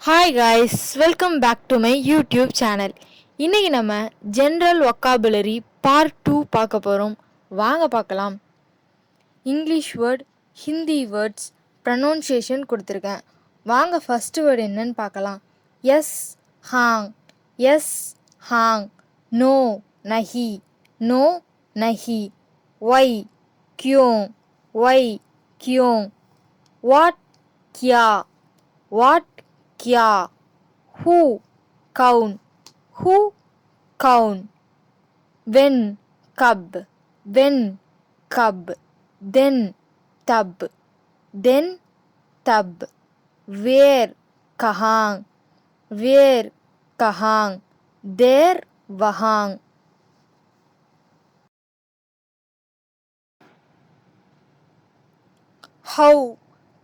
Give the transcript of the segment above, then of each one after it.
Hi guys, welcome back to my YouTube channel. இன்னைக்கு நம்ம general vocabulary part 2 பார்க்க போறோம். வாங்க பார்க்கலாம். English word, Hindi words, pronunciation கொடுத்திருக்கேன். வாங்க ஃபர்ஸ்ட் வேர்ட் என்னன்னு பார்க்கலாம். எஸ் ஹாங், எஸ் ஹாங். நோ நஹி, நோ நஹி. ஒய் क्यों, ஒய் क्यों. வாட் क्या, what क्या. who कौन, who कौन. when कब, when कब. then तब, then तब. where कहाँ, where कहाँ. there वहाँ. how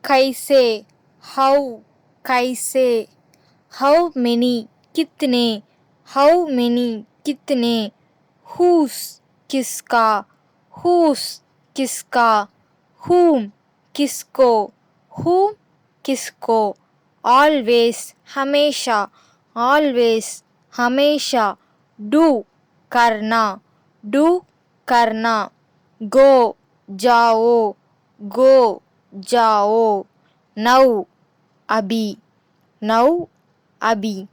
कैसे, how कैसे. how many कितने, how many कितने. whose किसका, whose किसका. whom किसको, whom किसको. always हमेशा, always हमेशा. do करना, do करना. go जाओ, go जाओ. now अभी, now अभी.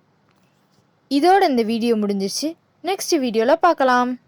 இதோட இந்த வீடியோ முடிஞ்சிருச்சு. நெக்ஸ்ட் வீடியோல பார்க்கலாம்.